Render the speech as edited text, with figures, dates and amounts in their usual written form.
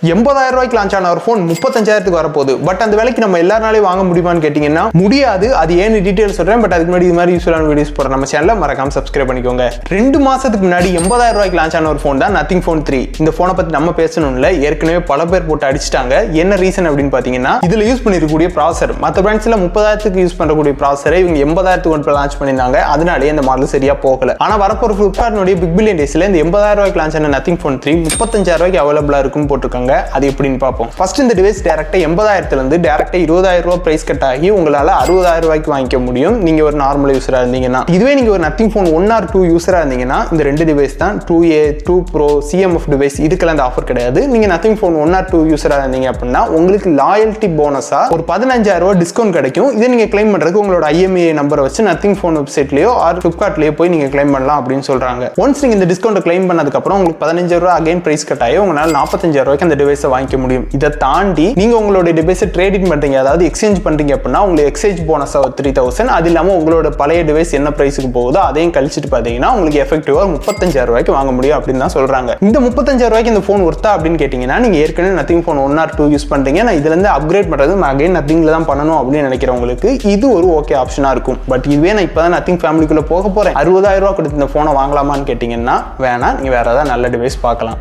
80,000 ரூபாய்க்கு லான்ச் ஆன ஒரு ஃபோன் 35,000க்கு வரப்போகுது. பட் அந்த விலைக்கு நம்ம எல்லாராலையும் வாங்க முடியுமான்னு கேட்டீங்கன்னா முடியாது. அது ஏன்னு டீடைல் சொல்றேன். பட் அதுக்கு முன்னாடி இது மாதிரி யூஸ்ஃபுல்லான வீடியோஸ் போற நம்ம சேனலை மறக்காம சப்ஸ்கிரைப் பண்ணிக்கோங்க. 2 மாசத்துக்கு முன்னாடி 80,000 ரூபாய்க்கு லான்ச் ஆன ஒரு ஃபோன் தான் நத்திங் ஃபோன் 3. இந்த ஃபோனை பத்தி நம்ம பேசணும் இல்ல, ஏற்கனவே பல பேர் போட்டு அடிச்சிட்டாங்க. என்ன ரீசன் அப்படின்னு பாத்தீங்கன்னா இதுல யூஸ் பண்ணிருக்கக்கூடிய ப்ராசர் மற்ற பிராண்ட்ஸ்ல 30,000க்கு யூஸ் பண்றக்கூடிய ப்ராசரை இவங்க 80,000க்கு கொண்டு லான்ச் பண்ணிருந்தாங்க. அதனாலே இந்த மாடல் சரியா போகல. ஆனா வரப்போற Flipkartனுடைய பிக் பில்லியன் டேஸ்ல இந்த 80,000 ரூபாய்க்கு லான்ச் ஆன நத்திங் ஃபோன் 3 35,000 ரூபாய்க்கு அவைலபிளா இருக்குன்னு போட்டிருக்காங்க. அது எப்படின்னு பார்ப்போம். ஃபர்ஸ்ட் இந்த டிவைஸ் டைரக்டா 80,000ல இருந்து டைரக்டா 20,000 ரூபாய் பிரைஸ் கட் ஆகி உங்களால 60,000 ரூபாய்க்கு வாங்கிக்க முடியும் நீங்க ஒரு நார்மல் யூசரா இருந்தீங்கன்னா. இதுவே நீங்க ஒரு நத்திங் ஃபோன் 1 or 2 யூசரா இருந்தீங்கன்னா இந்த ரெண்டு டிவைஸ் தான் 2A 2 Pro CMF டிவைஸ் இதுக்கெல்லாம் இந்த ஆஃபர் கிடையாது. நீங்க நத்திங் ஃபோன் 1 or 2 யூசரா இருந்தீங்க அப்படின்னா உங்களுக்கு லாயல்ட்டி போனஸா ஒரு 15,000 ரூபாய் டிஸ்கவுண்ட் கிடைக்கும். இதை நீங்க கிளைம் பண்றதுக்கு உங்களோட IMEI நம்பரை வச்சு நத்திங் ஃபோன் வெப்சைட்லயோ ஆர் Flipkartலயோ போய் நீங்க கிளைம் பண்ணலாம் அப்படின்னு சொல்றாங்க. ஒன்ஸ் நீங்க இந்த டிஸ்கவுண்ட் கிளைம் பண்ணதுக்கு அப்புறம் உங்களுக்கு 15,000 ரூபாய் அகைன் பிரைஸ் கட் ஆகி உங்களால 45,000 ரூபாய்க்கு அந்த டிவைஸை வாங்கிக்க முடியும். இதை தாண்டி நீங்க உங்களோட டிவைஸை ட்ரேட் இன் பண்றீங்க, அதாவது எக்ஸ்சேஞ்ச் பண்றீங்க அப்படின்னா உங்களுக்கு எக்ஸ்சேஞ்ச் போனஸா 3,000. அது இல்லாம உங்களோட பழைய டிவைஸ் என்ன பிரைஸுக்கு போகுதோ அதையும் கழிச்சிட்டு பாத்தீங்கன்னா உங்களுக்கு எஃபெக்டிவா 35,000 ரூபாய்க்கு வாங்க முடியும் அப்படின்னு தான் சொல்றாங்க. இந்த 35,000 ரூபாய்க்கு இந்த ஃபோன் ஒர்த்தா அப்படின்னு கேட்டீங்கன்னா நீங்க ஏற்கனவே நத்திங் ஃபோன் 1 or 2 யூஸ் பண்றீங்க, நான் இதுல இருந்து அப்கிரேட் பண்றது அகைன் நத்திங்ல தான் பண்ணணும் அப்படின்னு நினைக்கிறவங்களுக்கு இது ஒரு ஓகே ஆப்ஷனா இருக்கும். பட் இதுவே நான் இப்பதான் நத்திங் ஃபேமிலிக்குள்ள போக போறேன் 60,000 ரூபாய் கொடுத்து இந்த போனை வாங்கலாமான்னு கேட்டீங்கன்னா வேணாம், நீங்க வேற ஏதாவது நல்ல டிவைஸ் பார்க்கலாம்.